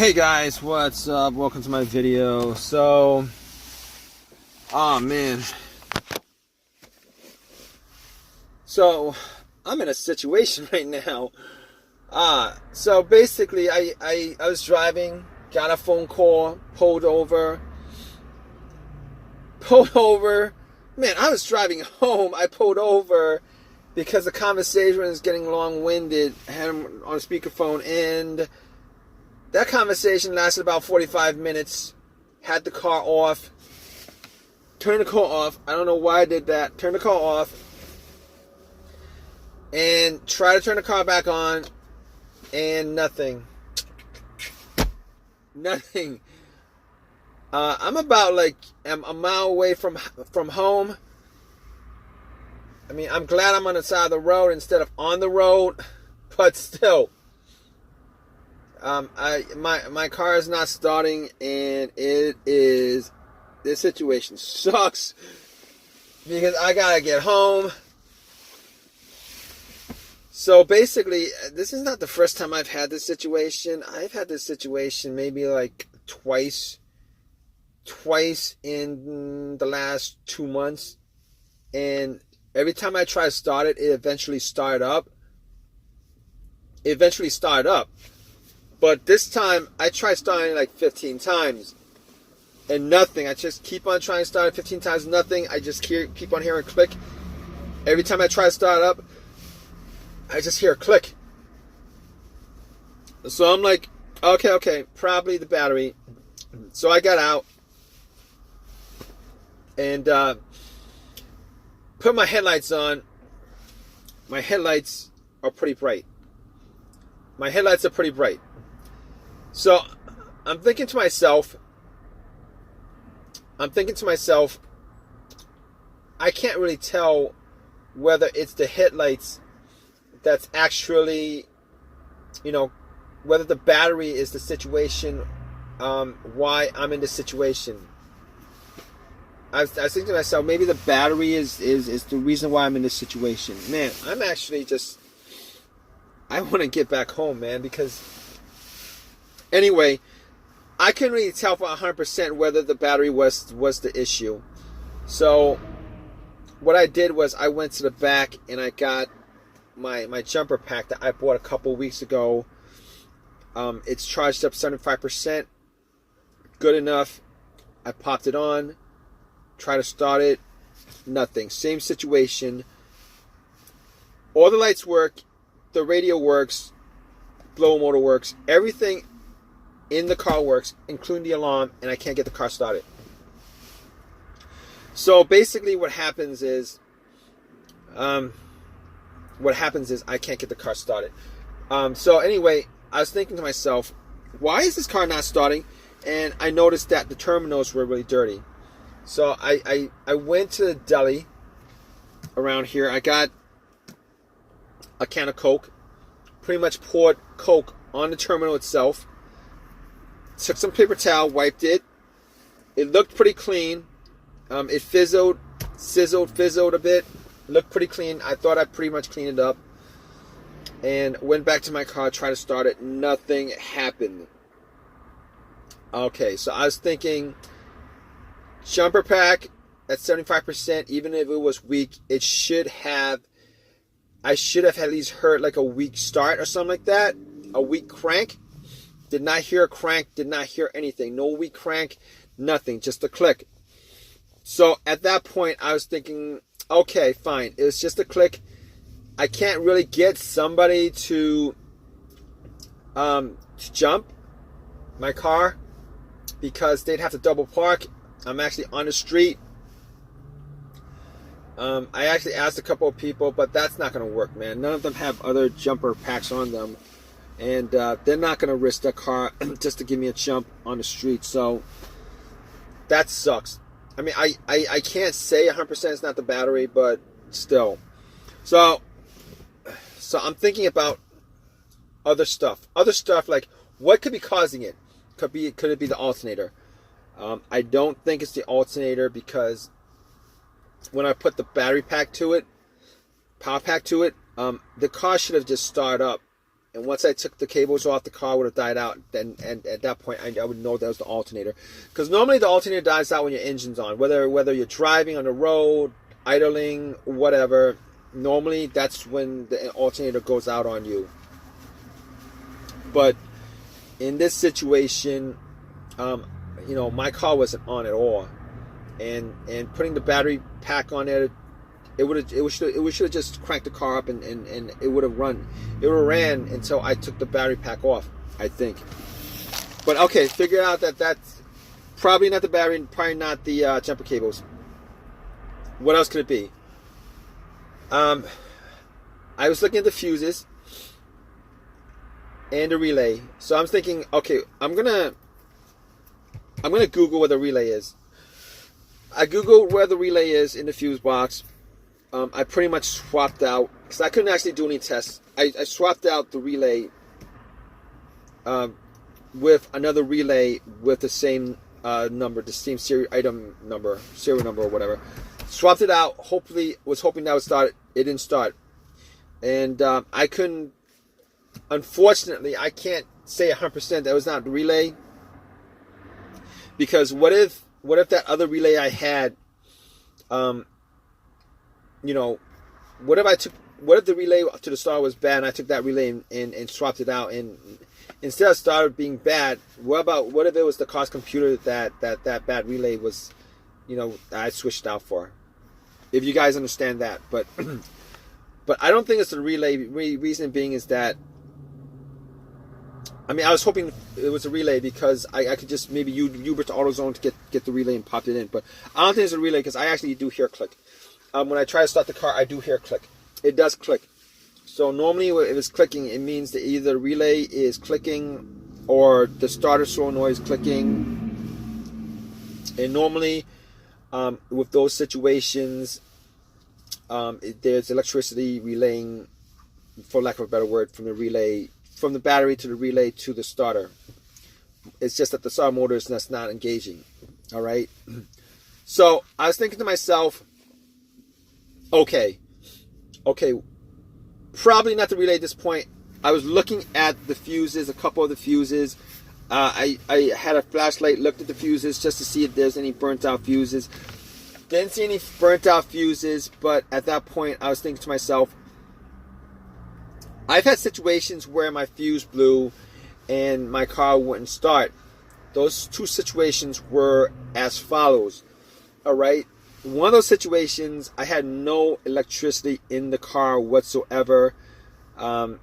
Hey guys, what's up? Welcome to my video. So, oh man. So, I'm in a situation right now. So basically I was driving, got a phone call, pulled over. Man, I was driving home. I pulled over because the conversation was getting long-winded. I had him on speakerphone, and that conversation lasted about 45 minutes. Had the car off. Turned the car off. I don't know why I did that. Turned the car off. And tried to turn the car back on. And nothing. Nothing. I'm about I'm a mile away from home. I mean, I'm glad I'm on the side of the road instead of on the road. But still. My car is not starting, and this situation sucks because I gotta get home. So basically, this is not the first time I've had this situation. I've had this situation maybe like twice in the last 2 months, and every time I try to start it, it eventually started up. But this time, I tried starting like 15 times, and nothing. I just keep on trying to start it 15 times, nothing. I just keep on hearing a click. Every time I try to start it up, I just hear a click. So I'm like, okay, probably the battery. So I got out and put my headlights on. My headlights are pretty bright. So I'm thinking to myself, I can't really tell whether it's the headlights that's actually, whether the battery is the situation, why I'm in this situation. I was thinking to myself, maybe the battery is the reason why I'm in this situation. Man, I'm actually I want to get back home, man, because anyway, I couldn't really tell for 100% whether the battery was the issue. So what I did was I went to the back and I got my jumper pack that I bought a couple weeks ago. It's charged up 75%. Good enough. I popped it on. Tried to start it. Nothing. Same situation. All the lights work. The radio works. Blower motor works. Everything in the car works, including the alarm, and I can't get the car started. So basically what happens is I can't get the car started. So anyway, I was thinking to myself, why is this car not starting? And I noticed that the terminals were really dirty. So I went to the deli around here. I got a can of Coke. Pretty much poured Coke on the terminal itself. Took some paper towel, wiped it. It looked pretty clean. It sizzled a bit. Looked pretty clean. I thought I pretty much cleaned it up. And went back to my car, tried to start it. Nothing happened. Okay, so I was thinking, jumper pack at 75%, even if it was weak, I should have at least heard like a weak start or something like that. A weak crank. Did not hear a crank, did not hear anything. No weak crank, nothing, just a click. So at that point, I was thinking, okay, fine. It was just a click. I can't really get somebody to jump my car because they'd have to double park. I'm actually on the street. I actually asked a couple of people, but that's not going to work, man. None of them have other jumper packs on them. And they're not going to risk their car just to give me a jump on the street. So that sucks. I mean, I can't say 100% it's not the battery, but still. So I'm thinking about other stuff. Other stuff like what could be causing it? Could it be the alternator? I don't think it's the alternator because when I put the battery pack to it, power pack to it, the car should have just started up And once I took the cables off, the car would have died out. Then, and at that point, I would know that was the alternator. Because normally the alternator dies out when your engine's on. Whether you're driving on the road, idling, whatever. Normally, that's when the alternator goes out on you. But in this situation, my car wasn't on at all. And putting the battery pack on there, it should have just cranked the car up and it would have run. It would have ran until I took the battery pack off, I think. But okay, figure out that's probably not the battery, probably not the jumper cables. What else could it be? I was looking at the fuses and the relay. So I'm thinking, okay, I'm gonna Google where the relay is. I Googled where the relay is in the fuse box. I pretty much swapped out, because I couldn't actually do any tests. I swapped out the relay with another relay with the same number, the same serial number or whatever. Swapped it out. Was hoping that would start. It didn't start, and I couldn't. Unfortunately, I can't say 100% that it was not the relay, because what if that other relay I had, what if the relay to the starter was bad and I took that relay and swapped it out, and instead of starter being bad, what if it was the car's computer that bad relay was, I switched out for? If you guys understand that, but I don't think it's the relay. Reason being is that, I was hoping it was a relay because I could just maybe Uber to AutoZone to get the relay and pop it in. But I don't think it's a relay because I actually do hear click. When I try to start the car, I do hear click. It does click. So normally if it's clicking, it means that either the relay is clicking or the starter solenoid is clicking. And normally with those situations, there's electricity relaying, for lack of a better word, from the battery to the relay to the starter. It's just that the starter motor is just not engaging. All right. So I was thinking to myself, okay, probably not the relay at this point. I was looking at the fuses, a couple of the fuses. I had a flashlight, looked at the fuses just to see if there's any burnt out fuses. Didn't see any burnt out fuses, but at that point I was thinking to myself, I've had situations where my fuse blew and my car wouldn't start. Those two situations were as follows. All right. One of those situations, I had no electricity in the car whatsoever, and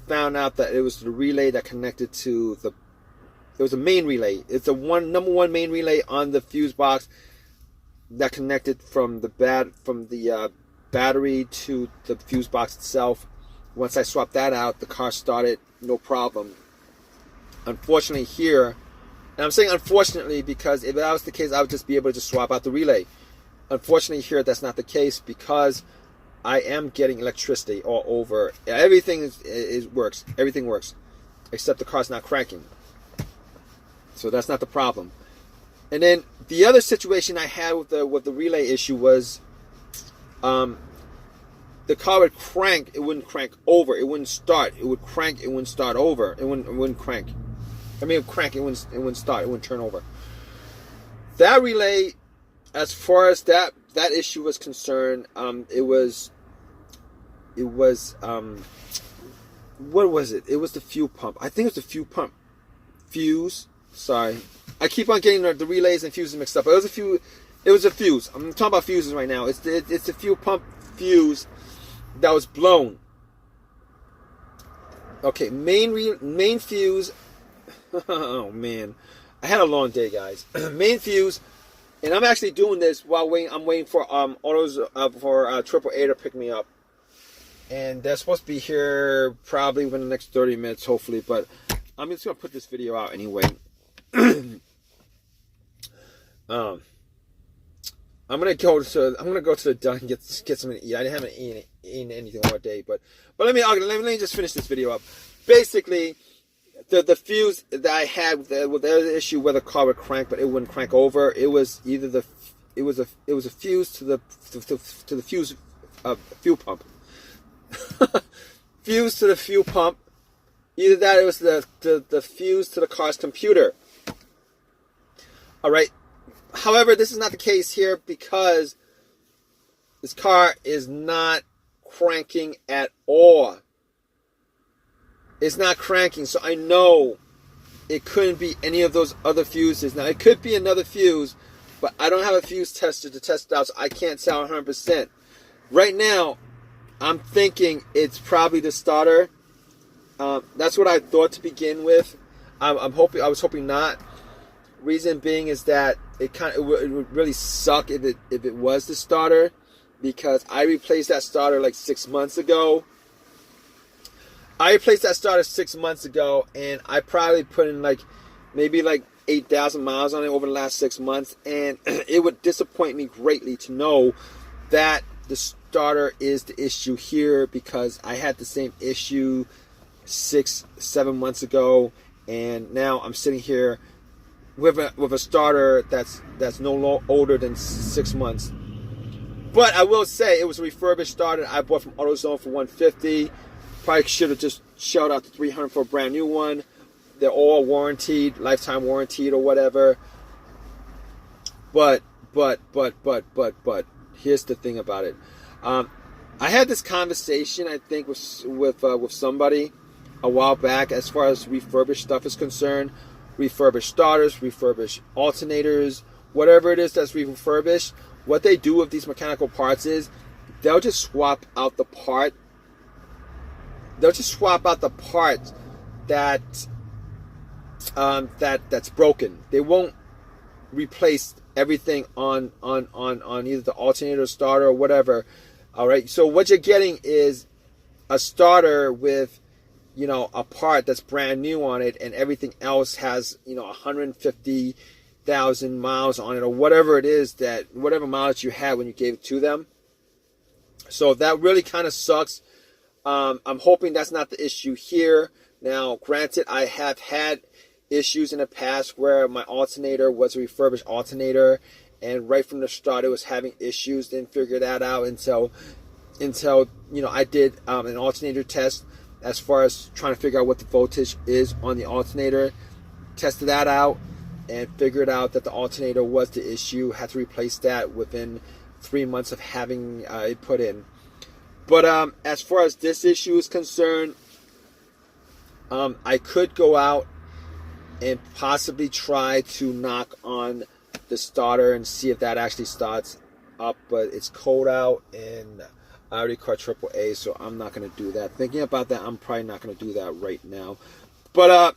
found out that it was the relay that connected to it was a main relay. It's the number one main relay on the fuse box that connected from the battery to the fuse box itself. Once I swapped that out, the car started, no problem. Unfortunately here, and I'm saying unfortunately because if that was the case, I would just be able to just swap out the relay. Unfortunately here, that's not the case because I am getting electricity all over. Everything works. Everything works, except the car's not cranking. So that's not the problem. And then the other situation I had with the relay issue was, the car would crank, it wouldn't crank over, it wouldn't start. It would crank, it wouldn't start over. It wouldn't crank. It would crank, it wouldn't start, it wouldn't turn over. That relay, as far as that issue was concerned, it was what was it? It was the fuel pump. I think it was the fuel pump. Fuse. Sorry. I keep on getting the relays and fuses mixed up. It was a fuse. I'm talking about fuses right now. It's the fuel pump fuse that was blown. Okay, main fuse. Oh man, I had a long day, guys. Main fuse, and I'm actually doing this while I'm waiting for autos for AAA to pick me up, and they're supposed to be here probably within the next 30 minutes, hopefully. But I'm just gonna put this video out anyway. I'm gonna go to the dump and get something to eat. I haven't eaten anything all day, but let me just finish this video up. Basically, the fuse that I had with the other issue where the car would crank, but it wouldn't crank over. It was either it was a fuse to the fuse fuel pump. fuse to the fuel pump. Either that or it was the fuse to the car's computer. All right. However, this is not the case here because this car is not cranking at all. It's not cranking, so I know it couldn't be any of those other fuses. Now, it could be another fuse, but I don't have a fuse tester to test it out, so I can't tell 100%. Right now, I'm thinking it's probably the starter. That's what I thought to begin with. I was hoping not. Reason being is that it would really suck if it was the starter, because I replaced that starter like 6 months ago. I replaced that starter 6 months ago, and I probably put in maybe 8,000 miles on it over the last 6 months, and it would disappoint me greatly to know that the starter is the issue here, because I had the same issue 6-7 months ago, and now I'm sitting here with a starter that's no older than 6 months. But I will say it was a refurbished starter I bought from AutoZone for $150. Probably should have just shelled out the $300 for a brand new one. They're all warranted, lifetime warranted or whatever. But here's the thing about it. I had this conversation, I think, with somebody a while back as far as refurbished stuff is concerned. Refurbished starters, refurbished alternators, whatever it is that's refurbished. What they do with these mechanical parts is they'll just swap out the part. They'll just swap out the part that's broken. They won't replace everything on either the alternator, starter, or whatever. All right. So what you're getting is a starter with, a part that's brand new on it, and everything else has 150,000 miles on it, or whatever it is, whatever mileage you had when you gave it to them. So that really kind of sucks. I'm hoping that's not the issue here. Now, granted, I have had issues in the past where my alternator was a refurbished alternator, and right from the start it was having issues. Didn't figure that out until I did an alternator test as far as trying to figure out what the voltage is on the alternator. Tested that out and figured out that the alternator was the issue. Had to replace that within 3 months of having it put in. But as far as this issue is concerned, I could go out and possibly try to knock on the starter and see if that actually starts up. But it's cold out, and I already caught AAA, so I'm not going to do that. Thinking about that, I'm probably not going to do that right now. But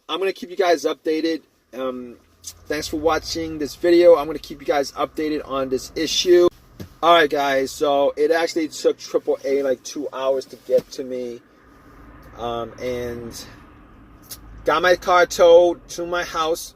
I'm going to keep you guys updated. Thanks for watching this video. I'm going to keep you guys updated on this issue. Alright guys, so it actually took AAA like 2 hours to get to me, and got my car towed to my house,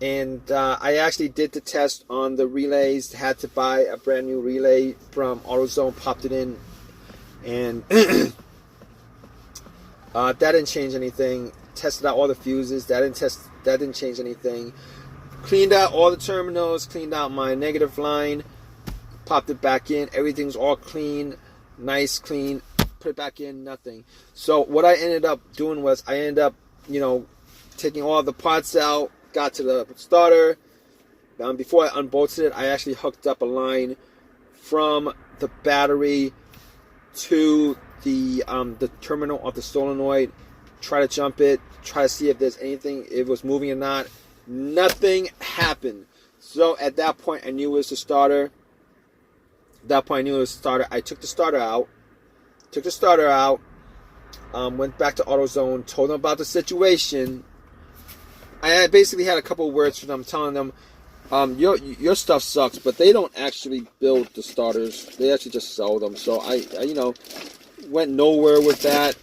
and I actually did the test on the relays. Had to buy a brand new relay from AutoZone, popped it in, and that didn't change anything. Tested out all the fuses, that didn't change anything. Cleaned out all the terminals, cleaned out my negative line, popped it back in. Everything's all clean, nice, clean. Put it back in, nothing. So what I ended up doing was I ended up, taking all the parts out, got to the starter. Before I unbolted it, I actually hooked up a line from the battery to the terminal of the solenoid. Try to jump it, try to see if there's anything, if it was moving or not. Nothing happened. So at that point, I knew it was the starter. I took the starter out. Went back to AutoZone, told them about the situation. I basically had a couple of words for them, telling them, your stuff sucks, but they don't actually build the starters. They actually just sell them. So I went nowhere with that.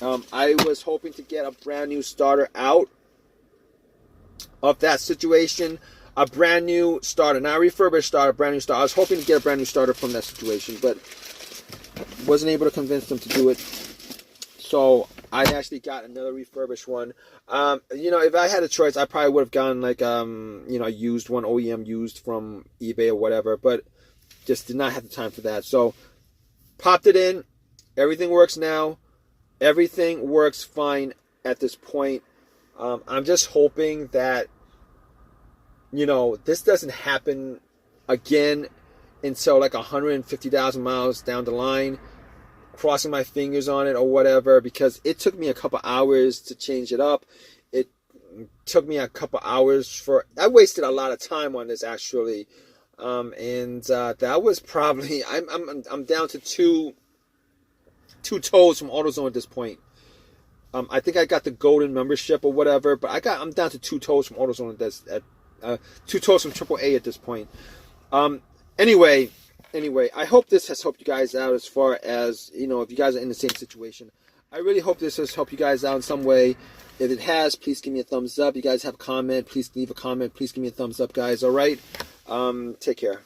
I was hoping to get a brand new starter out of that situation. A brand new starter, not a refurbished starter, brand new starter. I was hoping to get a brand new starter from that situation, but wasn't able to convince them to do it. So I actually got another refurbished one. If I had a choice, I probably would have gotten like used one, OEM used from eBay or whatever, but just did not have the time for that. So popped it in, Everything works now. Everything works fine at this point. I'm just hoping that, this doesn't happen again until like 150,000 miles down the line, crossing my fingers on it or whatever, because it took me a couple hours to change it up. It took me a couple hours I wasted a lot of time on this actually. And that was probably, I'm down to two toes from AutoZone at this point. I think I got the golden membership or whatever, but I'm down to 2 toes from AutoZone at 2 toes from AAA at this point. Anyway, I hope this has helped you guys out as far as, if you guys are in the same situation. I really hope this has helped you guys out in some way. If it has, please give me a thumbs up. You guys have a comment, please leave a comment. Please give me a thumbs up, guys. All right? Take care.